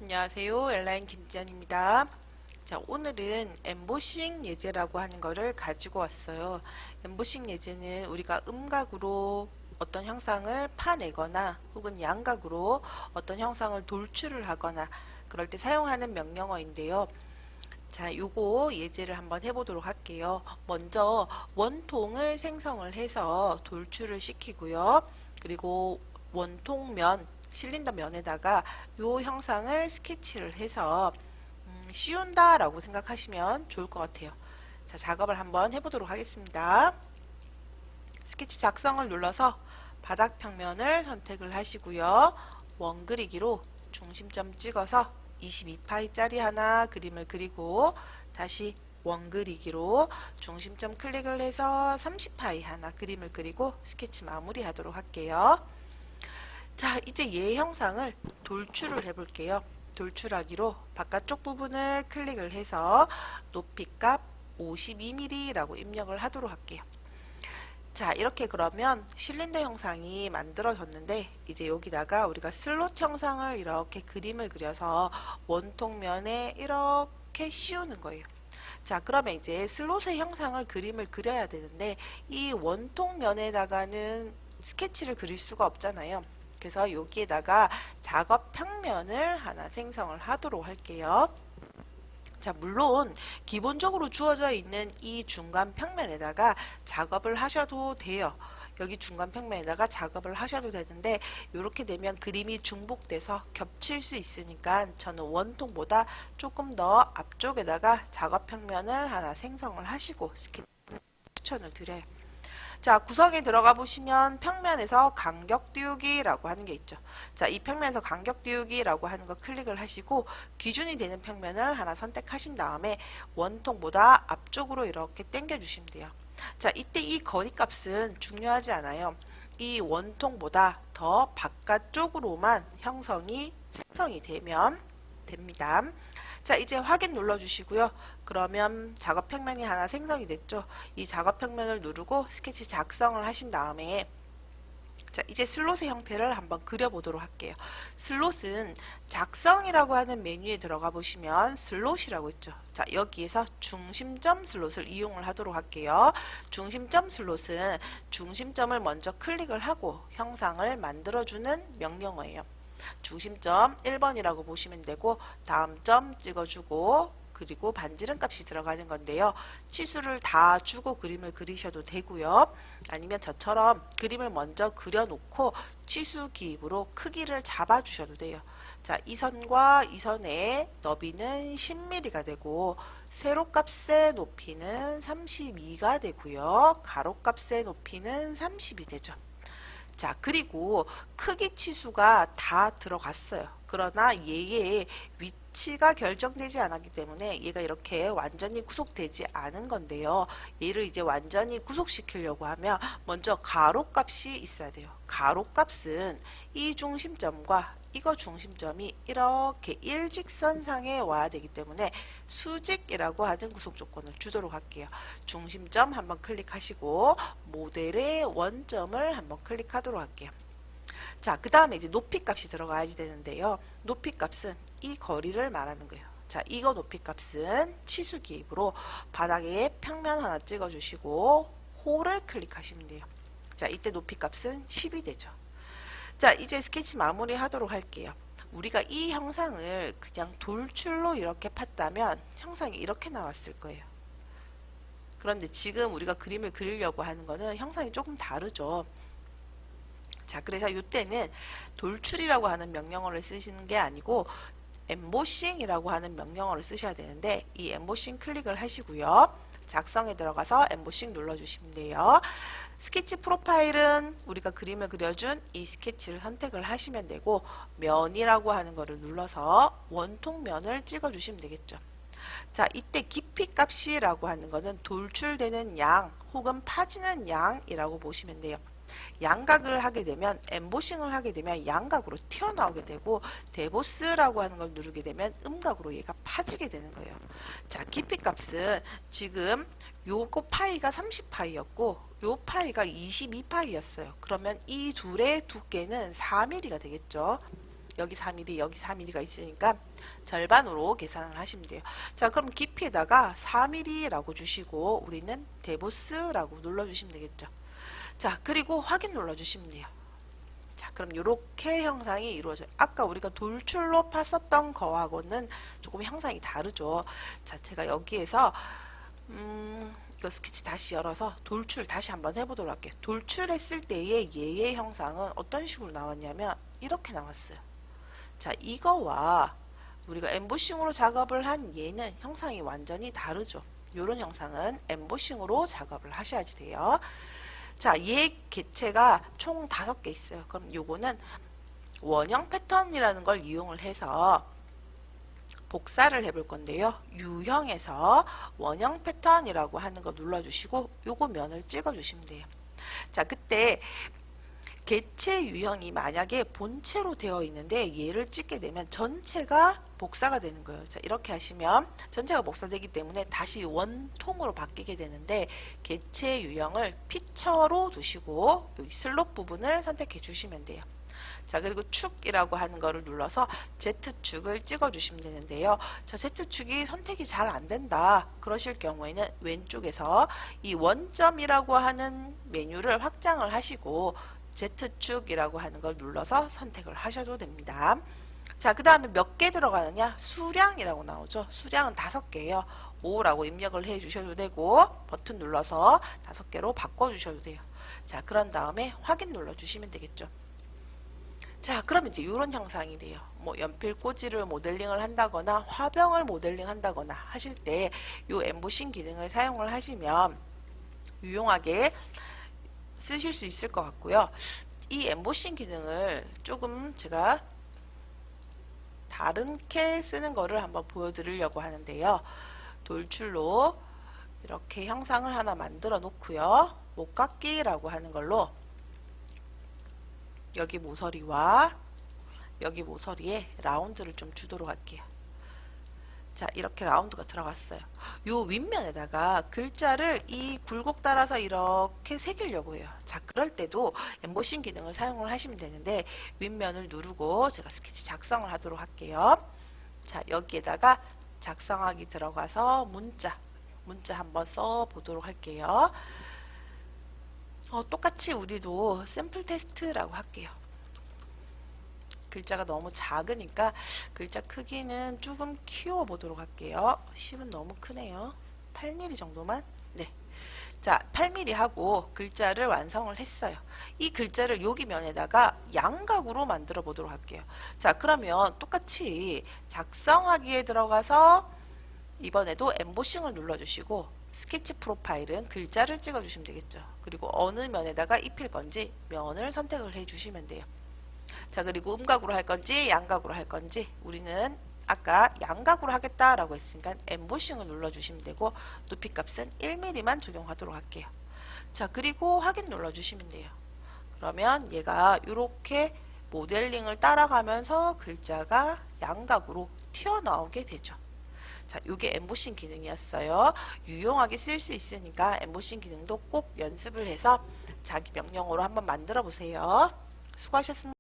안녕하세요. 엘라인 김지연입니다. 자, 오늘은 엠보싱 예제라고 하는 거를 가지고 왔어요. 엠보싱 예제는 우리가 음각으로 어떤 형상을 파내거나 혹은 양각으로 어떤 형상을 돌출을 하거나 그럴 때 사용하는 명령어인데요. 자, 요거 예제를 한번 해보도록 할게요. 먼저 원통을 생성을 해서 돌출을 시키고요. 그리고 원통면, 실린더 면에다가 요 형상을 스케치를 해서 씌운다 라고 생각하시면 좋을 것 같아요. 자, 작업을 한번 해보도록 하겠습니다. 스케치 작성을 눌러서 바닥 평면을 선택을 하시고요. 원 그리기로 중심점 찍어서 22파이짜리 하나 그림을 그리고 다시 원 그리기로 중심점 클릭을 해서 30파이 하나 그림을 그리고 스케치 마무리 하도록 할게요. 자, 이제 얘 형상을 돌출을 해볼게요. 돌출하기로 바깥쪽 부분을 클릭을 해서 높이값 52mm라고 입력을 하도록 할게요. 자, 이렇게 그러면 실린더 형상이 만들어졌는데 이제 여기다가 우리가 슬롯 형상을 이렇게 그림을 그려서 원통면에 이렇게 씌우는 거예요. 자, 그러면 이제 슬롯의 형상을 그림을 그려야 되는데 이 원통면에다가는 스케치를 그릴 수가 없잖아요. 그래서 여기에다가 작업 평면을 하나 생성을 하도록 할게요. 자, 물론 기본적으로 주어져 있는 이 중간 평면에다가 작업을 하셔도 돼요. 여기 중간 평면에다가 작업을 하셔도 되는데 이렇게 되면 그림이 중복돼서 겹칠 수 있으니까 저는 원통보다 조금 더 앞쪽에다가 작업 평면을 하나 생성을 하시고 스케치 추천을 드려요. 자, 구성에 들어가 보시면 평면에서 간격 띄우기라고 하는 게 있죠. 자, 이 평면에서 간격 띄우기라고 하는 거 클릭을 하시고 기준이 되는 평면을 하나 선택하신 다음에 원통보다 앞쪽으로 이렇게 당겨 주시면 돼요. 자, 이때 이 거리 값은 중요하지 않아요. 이 원통보다 더 바깥쪽으로만 생성이 되면 됩니다. 자, 이제 확인 눌러주시고요. 그러면 작업 평면이 하나 생성이 됐죠. 이 작업 평면을 누르고 스케치 작성을 하신 다음에 자, 이제 슬롯의 형태를 한번 그려보도록 할게요. 슬롯은 작성이라고 하는 메뉴에 들어가 보시면 슬롯이라고 있죠. 자, 여기에서 중심점 슬롯을 이용을 하도록 할게요. 중심점 슬롯은 중심점을 먼저 클릭을 하고 형상을 만들어주는 명령어예요. 중심점 1번이라고 보시면 되고 다음 점 찍어주고 그리고 반지름 값이 들어가는 건데요. 치수를 다 주고 그림을 그리셔도 되고요. 아니면 저처럼 그림을 먼저 그려놓고 치수 기입으로 크기를 잡아주셔도 돼요. 자, 이 선과 이 선의 너비는 10mm가 되고 세로값의 높이는 32가 되고요. 가로값의 높이는 30이 되죠. 자, 그리고 크기 치수가 다 들어갔어요. 그러나 얘의 위치가 결정되지 않았기 때문에 얘가 이렇게 완전히 구속되지 않은 건데요. 얘를 이제 완전히 구속시키려고 하면 먼저 가로값이 있어야 돼요. 가로값은 이 중심점과 이거 중심점이 이렇게 일직선상에 와야 되기 때문에 수직이라고 하는 구속 조건을 주도록 할게요. 중심점 한번 클릭하시고 모델의 원점을 한번 클릭하도록 할게요. 자, 그 다음에 이제 높이 값이 들어가야지 되는데요. 높이 값은 이 거리를 말하는 거예요. 자, 이거 높이 값은 치수 기입으로 바닥에 평면 하나 찍어주시고 홀을 클릭하시면 돼요. 자, 이때 높이 값은 10이 되죠. 자, 이제 스케치 마무리 하도록 할게요. 우리가 이 형상을 그냥 돌출로 이렇게 팠다면 형상이 이렇게 나왔을 거예요. 그런데 지금 우리가 그림을 그리려고 하는 거는 형상이 조금 다르죠. 자, 그래서 이때는 돌출이라고 하는 명령어를 쓰시는 게 아니고 엠보싱이라고 하는 명령어를 쓰셔야 되는데 이 엠보싱 클릭을 하시고요. 작성에 들어가서 엠보싱 눌러주시면 돼요. 스케치 프로파일은 우리가 그림을 그려준 이 스케치를 선택을 하시면 되고 면이라고 하는 거를 눌러서 원통면을 찍어주시면 되겠죠. 자, 이때 깊이 값이라고 하는 거는 돌출되는 양 혹은 파지는 양이라고 보시면 돼요. 양각을 하게 되면 엠보싱을 하게 되면 양각으로 튀어나오게 되고 데보스라고 하는 걸 누르게 되면 음각으로 얘가 파지게 되는 거예요. 자, 깊이 값은 지금 요거 파이가 30파이였고 요 파이가 22파이였어요. 그러면 이 둘의 두께는 4mm가 되겠죠. 여기 4mm, 여기 4mm가 있으니까 절반으로 계산을 하시면 돼요. 자, 그럼 깊이에다가 4mm라고 주시고 우리는 데보스라고 눌러주시면 되겠죠. 자, 그리고 확인 눌러주시면 돼요. 자, 그럼 이렇게 형상이 이루어져요. 아까 우리가 돌출로 팠었던 거하고는 조금 형상이 다르죠. 자, 제가 여기에서 이거 스케치 다시 열어서 돌출 다시 한번 해보도록 할게요. 돌출했을 때의 얘의 형상은 어떤 식으로 나왔냐면 이렇게 나왔어요. 자, 이거와 우리가 엠보싱으로 작업을 한 얘는 형상이 완전히 다르죠. 이런 형상은 엠보싱으로 작업을 하셔야지 돼요. 자, 얘 개체가 총 5개 있어요. 그럼 요거는 원형 패턴이라는 걸 이용을 해서 복사를 해볼 건데요. 유형에서 원형 패턴이라고 하는 거 눌러주시고 요거 면을 찍어주시면 돼요. 자, 그때 개체 유형이 만약에 본체로 되어 있는데 얘를 찍게 되면 전체가 복사가 되는 거예요. 자, 이렇게 하시면 전체가 복사되기 때문에 다시 원통으로 바뀌게 되는데 개체 유형을 피처로 두시고 여기 슬롯 부분을 선택해 주시면 돼요. 자, 그리고 축이라고 하는 거를 눌러서 Z축을 찍어 주시면 되는데요. 자, Z축이 선택이 잘 안 된다 그러실 경우에는 왼쪽에서 이 원점이라고 하는 메뉴를 확장을 하시고 Z축이라고 하는 걸 눌러서 선택을 하셔도 됩니다. 자, 그 다음에 몇 개 들어가느냐? 수량이라고 나오죠. 수량은 5개예요. 5라고 입력을 해 주셔도 되고 버튼 눌러서 5개로 바꿔 주셔도 돼요. 자, 그런 다음에 확인 눌러 주시면 되겠죠. 자, 그럼 이제 이런 형상이 돼요. 뭐 연필 꽂이를 모델링을 한다거나 화병을 모델링 한다거나 하실 때 이 엠보싱 기능을 사용을 하시면 유용하게 쓰실 수 있을 것 같고요. 이 엠보싱 기능을 조금 제가 다른게 쓰는 거를 한번 보여드리려고 하는데요. 돌출로 이렇게 형상을 하나 만들어 놓고요. 목깎기라고 하는 걸로 여기 모서리와 여기 모서리에 라운드를 좀 주도록 할게요. 자, 이렇게 라운드가 들어갔어요. 요 윗면에다가 글자를 이 굴곡 따라서 이렇게 새기려고 해요. 자, 그럴 때도 엠보싱 기능을 사용을 하시면 되는데 윗면을 누르고 제가 스케치 작성을 하도록 할게요. 자, 여기에다가 작성하기 들어가서 문자 한번 써 보도록 할게요. 똑같이 우리도 샘플 테스트라고 할게요. 글자가 너무 작으니까 글자 크기는 조금 키워 보도록 할게요. 10은 너무 크네요. 8mm 정도만. 네. 자, 8mm 하고 글자를 완성을 했어요. 이 글자를 여기 면에다가 양각으로 만들어 보도록 할게요. 자, 그러면 똑같이 작성하기에 들어가서 이번에도 엠보싱을 눌러주시고 스케치 프로파일은 글자를 찍어주시면 되겠죠. 그리고 어느 면에다가 입힐 건지 면을 선택을 해주시면 돼요. 자, 그리고 음각으로 할 건지 양각으로 할 건지 우리는 아까 양각으로 하겠다라고 했으니까 엠보싱을 눌러주시면 되고 높이 값은 1mm만 적용하도록 할게요. 자, 그리고 확인 눌러주시면 돼요. 그러면 얘가 이렇게 모델링을 따라가면서 글자가 양각으로 튀어나오게 되죠. 자, 요게 엠보싱 기능이었어요. 유용하게 쓸 수 있으니까 엠보싱 기능도 꼭 연습을 해서 자기 명령어로 한번 만들어 보세요. 수고하셨습니다.